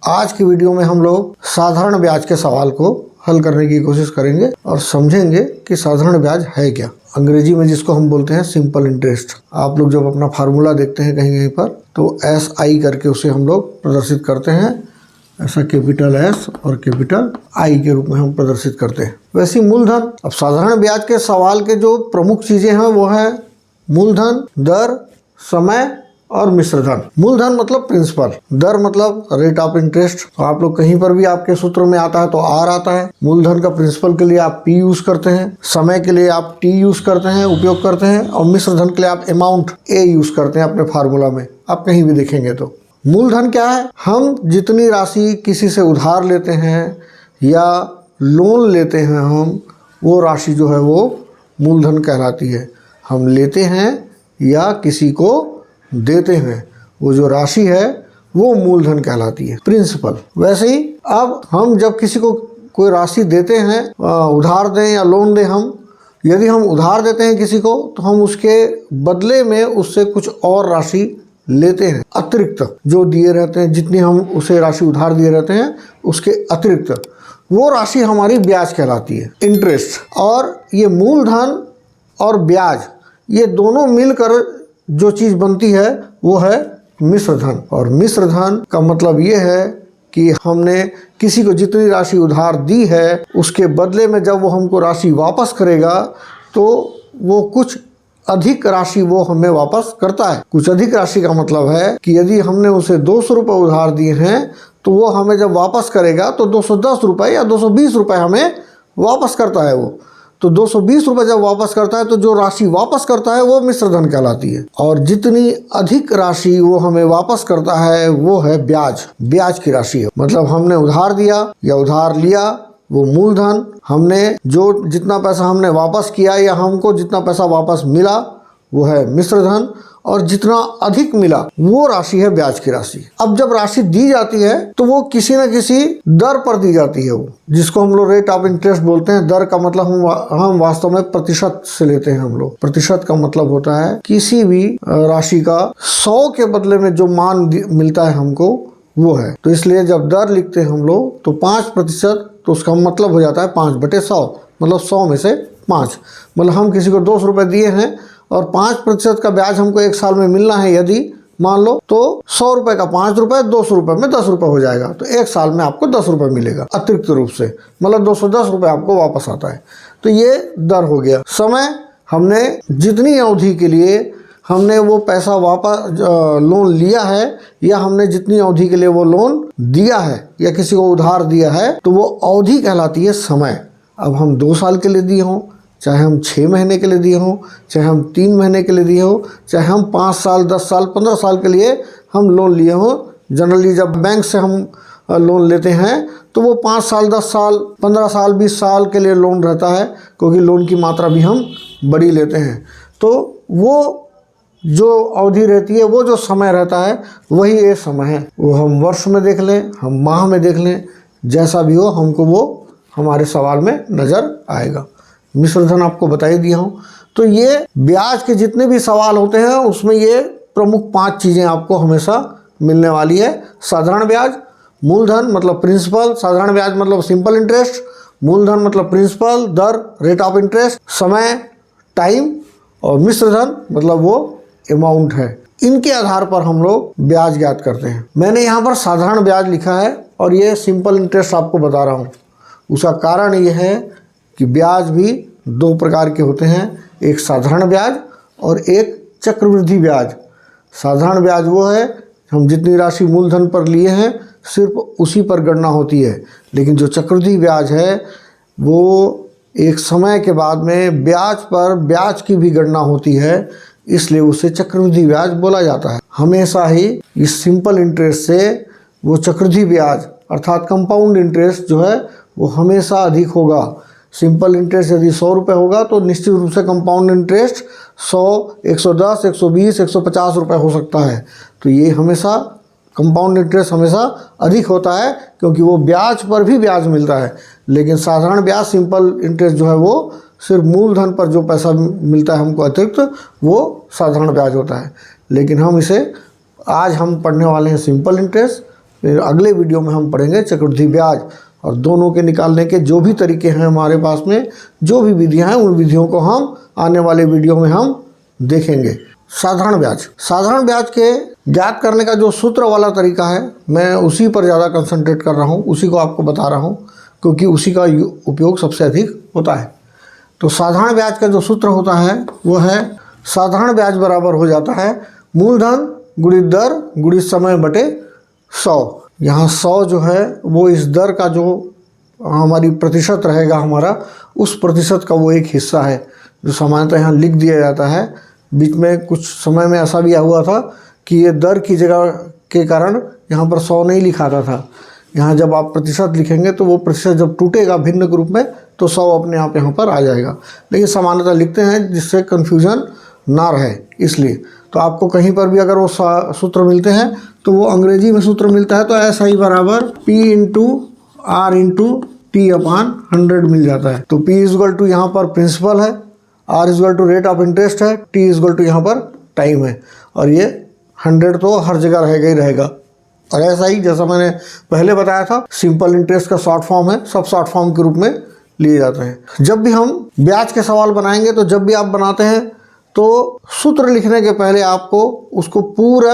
आज की वीडियो में हम लोग साधारण ब्याज के सवाल को हल करने की कोशिश करेंगे और समझेंगे कि साधारण ब्याज है क्या। अंग्रेजी में जिसको हम बोलते हैं सिंपल इंटरेस्ट। आप लोग जब अपना फार्मूला देखते हैं कहीं कहीं पर तो SI करके उसे हम लोग प्रदर्शित करते हैं। ऐसा कैपिटल S और कैपिटल I के रूप में हम प्रदर्शित करते हैं। वैसे मूलधन, अब साधारण ब्याज के सवाल के जो प्रमुख चीजें हैं वो है मूलधन, दर, समय और मिश्र धन। मूलधन मतलब प्रिंसिपल, दर मतलब रेट ऑफ इंटरेस्ट। तो आप लोग कहीं पर भी आपके सूत्र में आता है तो R आता है। मूलधन का प्रिंसिपल के लिए आप P यूज करते हैं, समय के लिए आप T यूज करते हैं, उपयोग करते हैं, और मिश्र धन के लिए आप अमाउंट A यूज करते हैं अपने फार्मूला में। आप कहीं भी देखेंगे तो मूलधन क्या है? हम जितनी राशि किसी से उधार लेते हैं या लोन लेते हैं, हम वो राशि जो है वो मूलधन कहलाती है। हम लेते हैं या किसी को देते हैं, वो जो राशि है वो मूलधन कहलाती है, प्रिंसिपल। वैसे ही अब हम जब किसी को कोई राशि देते हैं, उधार दें या लोन दें, यदि हम उधार देते हैं किसी को तो हम उसके बदले में उससे कुछ और राशि लेते हैं, अतिरिक्त जो दिए रहते हैं, जितनी हम उसे राशि उधार दिए रहते हैं उसके अतिरिक्त वो राशि हमारी ब्याज कहलाती है, इंटरेस्ट। और ये मूलधन और ब्याज ये दोनों मिलकर जो चीज बनती है वो है मिश्र धन। और मिश्र धन का मतलब ये है कि हमने किसी को जितनी राशि उधार दी है उसके बदले में जब वो हमको राशि वापस करेगा तो वो कुछ अधिक राशि वो हमें वापस करता है। कुछ अधिक राशि का मतलब है कि यदि हमने उसे 200 रुपये उधार दिए हैं तो वो हमें जब वापस करेगा तो 210 रुपये या 220 रुपये हमें वापस करता है वो। तो 220 रुपये जब वापस करता है तो जो राशि वापस करता है वो मिश्र धन कहलाती है। और जितनी अधिक राशि वो हमें वापस करता है वो है ब्याज, ब्याज की राशि है। मतलब हमने उधार दिया या उधार लिया वो मूलधन, हमने जो जितना पैसा हमने वापस किया या हमको जितना पैसा वापस मिला वो है मिश्र धन, और जितना अधिक मिला वो राशि है ब्याज की राशि। अब जब राशि दी जाती है तो वो किसी न किसी दर पर दी जाती है, वो जिसको हम लोग रेट ऑफ इंटरेस्ट बोलते हैं। दर का मतलब हम वास्तव में प्रतिशत से लेते हैं। हम लोग प्रतिशत का मतलब होता है किसी भी राशि का 100 के बदले में जो मान मिलता है हमको वो है। तो इसलिए जब दर लिखते हैं हम लोग तो 5%, तो उसका मतलब हो जाता है 5/100, मतलब 100 में से 5। मतलब हम किसी को 200 रुपये दिए हैं और 5% का ब्याज हमको एक साल में मिलना है यदि मान लो, तो 100 रुपये का 5 रुपये, 200 रुपये में 10 रुपये हो जाएगा। तो एक साल में आपको 10 रुपये मिलेगा अतिरिक्त रूप से, मतलब 210 रुपये आपको वापस आता है। तो ये दर हो गया। समय, हमने जितनी अवधि के लिए हमने वो पैसा वापस लोन लिया है या हमने जितनी अवधि के लिए वो लोन दिया है या किसी को उधार दिया है तो वो अवधि कहलाती है समय। अब हम 2 साल के लिए दिए हों, चाहे हम 6 महीने के लिए दिए हों, चाहे हम 3 महीने के लिए दिए हों, चाहे हम 5 साल, 10 साल, 15 साल के लिए हम लोन लिए हों। जनरली जब बैंक से हम लोन लेते हैं तो वो 5 साल, 10 साल, 15 साल, 20 साल के लिए लोन रहता है, क्योंकि लोन की मात्रा भी हम बड़ी लेते हैं। तो वो जो अवधि रहती है, वो जो समय रहता है वही ये समय है। वो हम वर्ष में देख लें, हम माह में देख लें, जैसा भी हो हमको वो हमारे सवाल में नज़र आएगा। मिश्र धन आपको बता ही दिया हूँ। तो ये ब्याज के जितने भी सवाल होते हैं उसमें ये प्रमुख 5 चीज़ें आपको हमेशा मिलने वाली है। साधारण ब्याज, मूलधन मतलब प्रिंसिपल, साधारण ब्याज मतलब सिंपल इंटरेस्ट, मूलधन मतलब प्रिंसिपल, दर रेट ऑफ इंटरेस्ट, समय टाइम, और मिश्र धन मतलब वो अमाउंट है। इनके आधार पर हम लोग ब्याज ज्ञात करते हैं। मैंने यहाँ पर साधारण ब्याज लिखा है और ये सिंपल इंटरेस्ट आपको बता रहा हूँ। उसका कारण ये है कि ब्याज भी 2 प्रकार के होते हैं, एक साधारण ब्याज और एक चक्रवृद्धि ब्याज। साधारण ब्याज वो है हम जितनी राशि मूलधन पर लिए हैं सिर्फ उसी पर गणना होती है, लेकिन जो चक्रवृद्धि ब्याज है वो एक समय के बाद में ब्याज पर ब्याज की भी गणना होती है, इसलिए उसे चक्रवृद्धि ब्याज बोला जाता है। हमेशा ही इस सिंपल इंटरेस्ट से वो चक्रवृद्धि ब्याज अर्थात कंपाउंड इंटरेस्ट जो है वो हमेशा अधिक होगा। सिंपल इंटरेस्ट यदि 100 रुपये होगा तो निश्चित रूप से कंपाउंड इंटरेस्ट 100, 110, 120, 150 रुपये हो सकता है। तो ये हमेशा कंपाउंड इंटरेस्ट हमेशा अधिक होता है क्योंकि वो ब्याज पर भी ब्याज मिलता है। लेकिन साधारण ब्याज सिंपल इंटरेस्ट जो है वो सिर्फ मूलधन पर जो पैसा मिलता है हमको अतिरिक्त वो साधारण ब्याज होता है। लेकिन हम इसे आज हम पढ़ने वाले हैं सिंपल इंटरेस्ट, फिर अगले वीडियो में हम पढ़ेंगे चक्रवृद्धि ब्याज, और दोनों के निकालने के जो भी तरीके हैं हमारे पास में, जो भी विधियां हैं, उन विधियों को हम आने वाले वीडियो में हम देखेंगे। साधारण ब्याज, साधारण ब्याज के ज्ञात करने का जो सूत्र वाला तरीका है, मैं उसी पर ज़्यादा कंसंट्रेट कर रहा हूँ, उसी को आपको बता रहा हूँ, क्योंकि उसी का उपयोग सबसे अधिक होता है। तो साधारण ब्याज का जो सूत्र होता है वो है, साधारण ब्याज बराबर हो जाता है मूलधन गुणित दर गुणित समय बटे 100। यहाँ 100 जो है वो इस दर का जो हमारी प्रतिशत रहेगा हमारा, उस प्रतिशत का वो एक हिस्सा है जो सामान्यतः यहाँ लिख दिया जाता है। बीच में कुछ समय में ऐसा भी हुआ था कि ये दर की जगह के कारण यहाँ पर 100 नहीं लिखाता था। यहाँ जब आप प्रतिशत लिखेंगे तो वो प्रतिशत जब टूटेगा भिन्न के रूप में तो 100 अपने आप यहाँ पर आ जाएगा, लेकिन सामान्यतः लिखते हैं जिससे कन्फ्यूज़न ना रहे इसलिए। तो आपको कहीं पर भी अगर वो सूत्र मिलते हैं तो वो अंग्रेजी में सूत्र मिलता है तो SI बराबर P into R into T अपान 100 मिल जाता है। तो P इजगल टू यहाँ पर प्रिंसिपल है, R is equal to rate of interest है, T इजगल टू यहाँ पर टाइम है, और ये 100 तो हर जगह रहेगा ही रहेगा। और ऐसा ही जैसा मैंने पहले बताया था, सिंपल इंटरेस्ट का शॉर्ट फॉर्म है, सब शॉर्ट फॉर्म के रूप में लिए जाते हैं। जब भी हम ब्याज के सवाल बनाएंगे तो जब भी आप बनाते हैं तो सूत्र लिखने के पहले आपको उसको पूरे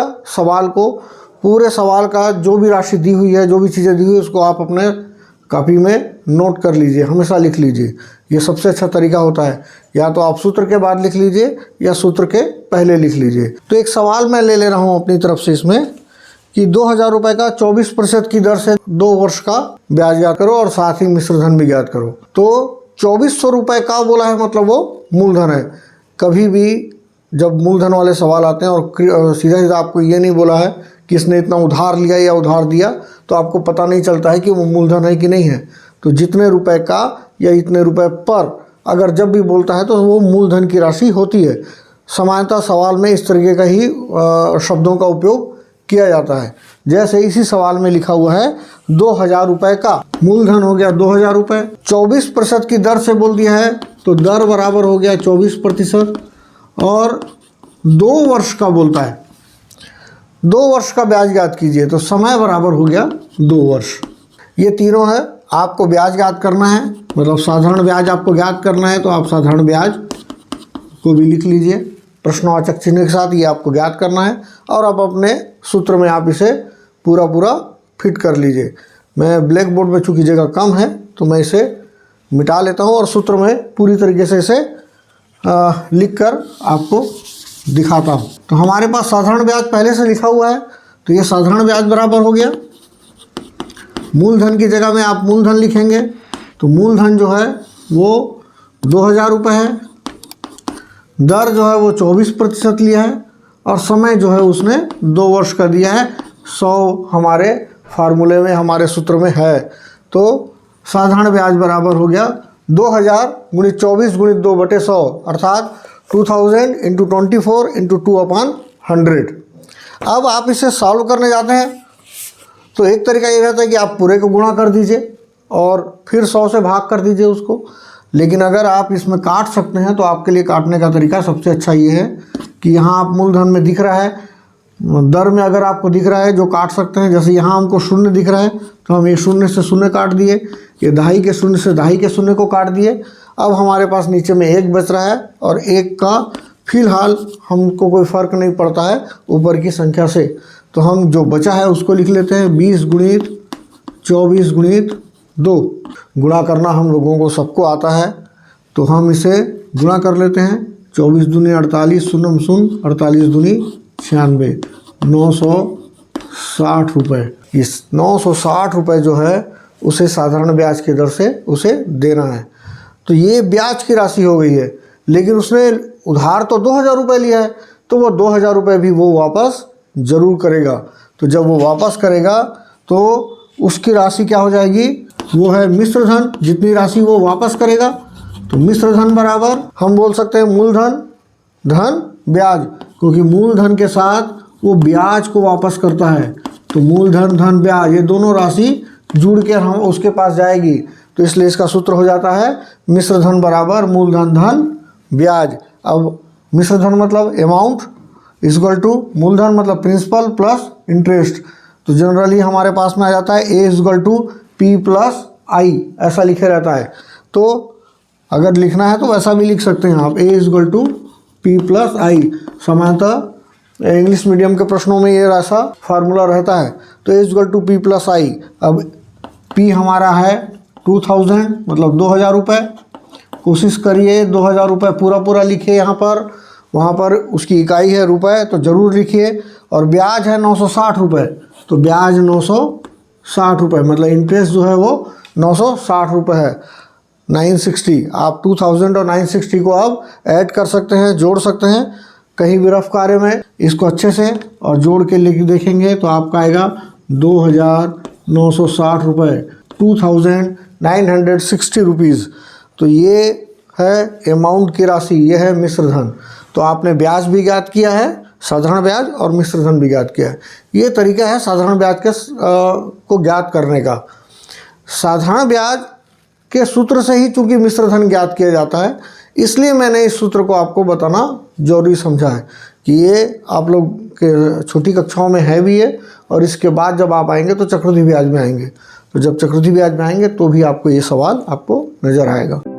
सवाल का जो भी राशि दी हुई है, जो भी चीज़ें दी हुई है, उसको आप अपने कॉपी में नोट कर लीजिए, हमेशा लिख लीजिए। ये सबसे अच्छा तरीका होता है। या तो आप सूत्र के बाद लिख लीजिए या सूत्र के पहले लिख लीजिए। तो एक सवाल मैं ले ले रहा हूँ अपनी तरफ से इसमें कि 2000 रुपये का 24% की दर से 2 वर्ष का ब्याज ज्ञात करो और साथ ही मिश्र धन भी ज्ञात करो। तो 2400 रुपये का बोला है, मतलब वो मूलधन है। कभी भी जब मूलधन वाले सवाल आते हैं और सीधा सीधा आपको ये नहीं बोला है कि इसने इतना उधार लिया या उधार दिया, तो आपको पता नहीं चलता है कि वो मूलधन है कि नहीं है। तो जितने रुपए का या इतने रुपए पर अगर जब भी बोलता है तो वो मूलधन की राशि होती है। सामान्यतः सवाल में इस तरीके का ही शब्दों का उपयोग किया जाता है। जैसे इसी सवाल में लिखा हुआ है 2000 रुपये का मूलधन हो गया 2000 रुपये, 24% की दर से बोल दिया है तो दर बराबर हो गया 24%, और 2 वर्ष का बोलता है 2 वर्ष का ब्याज ज्ञात कीजिए, तो समय बराबर हो गया 2 वर्ष। ये तीनों है, आपको ब्याज ज्ञात करना है, मतलब साधारण ब्याज आपको ज्ञात करना है तो आप साधारण ब्याज को भी लिख लीजिए प्रश्नवाचक चिन्ह के साथ, ये आपको ज्ञात करना है। और अब अपने सूत्र में आप इसे पूरा फिट कर लीजिए। मैं ब्लैक बोर्ड में चूँकि जगह कम है तो मैं इसे मिटा लेता हूँ और सूत्र में पूरी तरीके से इसे लिख कर आपको दिखाता हूँ। तो हमारे पास साधारण ब्याज पहले से लिखा हुआ है, तो ये साधारण ब्याज बराबर हो गया, मूलधन की जगह में आप मूलधन लिखेंगे, तो मूलधन जो है वो 2000 रुपये है, दर जो है वो 24% लिया है, और समय जो है उसने 2 वर्ष का दिया है। 100 हमारे फार्मूले में, हमारे सूत्र में है। तो साधारण ब्याज बराबर हो गया 2000 गुणित 24 गुणित 2/100, अर्थात 2000 इंटू 24 इंटू 2/100। अब आप इसे सॉल्व करने जाते हैं तो एक तरीका ये रहता है कि आप पूरे को गुणा कर दीजिए और फिर 100 से भाग कर दीजिए उसको। लेकिन अगर आप इसमें काट सकते हैं तो आपके लिए काटने का तरीका सबसे अच्छा ये है कि यहाँ आप मूलधन में दिख रहा है, दर में अगर आपको दिख रहा है जो काट सकते हैं, जैसे यहाँ हमको 0 दिख रहा है तो हम ये 0 से 0 काट दिए, ये 2.5 के 0 से 2.5 के 0 को काट दिए। अब हमारे पास नीचे में 1 बच रहा है और 1 का फिलहाल हमको कोई फ़र्क नहीं पड़ता है ऊपर की संख्या से, तो हम जो बचा है उसको लिख लेते हैं 20 गुणित 24 गुणित 2। गुणा करना हम लोगों को सबको आता है तो हम इसे गुणा कर लेते हैं। 24 दूनी 48, 0 0, 48 दूनी 96, 960 रुपये। इस 960 रुपये जो है उसे साधारण ब्याज की दर से उसे देना है। तो ये ब्याज की राशि हो गई है, लेकिन उसने उधार तो 2000 रुपये लिया है तो वो 2000 रुपये भी वो वापस ज़रूर करेगा। तो जब वो वापस करेगा तो उसकी राशि क्या हो जाएगी, वो है मिश्र धन। जितनी राशि वो वापस करेगा तो मिश्र धन बराबर हम बोल सकते हैं मूलधन धन ब्याज, क्योंकि मूलधन के साथ वो ब्याज को वापस करता है। तो मूलधन धन ब्याज, ये दोनों राशि जुड़ के हम उसके पास जाएगी, तो इसलिए इसका सूत्र हो जाता है मिश्र धन बराबर मूलधन धन ब्याज। अब मिश्र धन मतलब अमाउंट इक्वल टू मूलधन मतलब प्रिंसिपल प्लस इंटरेस्ट। तो जनरली हमारे पास में आ जाता है ए इक्वल टू पी प्लस आई, ऐसा लिखे रहता है। तो अगर लिखना है तो वैसा भी लिख सकते हैं आप, ए इक्वल टू पी प्लस आई। सामान्यतः इंग्लिश मीडियम के प्रश्नों में ये ऐसा फार्मूला रहता है। तो ए इक्वल टू पी प्लस आई। अब पी हमारा है 2000 मतलब 2000 रुपये। कोशिश करिए 2000 रुपये पूरा लिखिए यहाँ पर, वहाँ पर उसकी इकाई है रुपए तो ज़रूर लिखिए। और ब्याज है 960 रुपये, तो ब्याज 960 रुपये मतलब इंटरेस्ट जो है वो 960 रुपये है। 960 आप 2000 और 960 को अब ऐड कर सकते हैं, जोड़ सकते हैं कहीं भी रफ कार्य में। इसको अच्छे से और जोड़ के लेके देखेंगे तो आपका आएगा 2960 रुपये, 2960 रुपीज़। तो ये है अमाउंट की राशि, ये है मिश्र धन। तो आपने ब्याज भी ज्ञात किया है, साधारण ब्याज, और मिश्र धन भी ज्ञात किया है। ये तरीका है साधारण ब्याज के को ज्ञात करने का। साधारण ब्याज के सूत्र से ही चूंकि मिश्र धन ज्ञात किया जाता है, इसलिए मैंने इस सूत्र को आपको बताना जरूरी समझा है कि ये आप लोग के छोटी कक्षाओं में है भी है, और इसके बाद जब आप आएंगे तो चक्रवृद्धि ब्याज में आएंगे। तो जब चक्रवृद्धि ब्याज में आएंगे तो भी आपको ये सवाल आपको नज़र आएगा।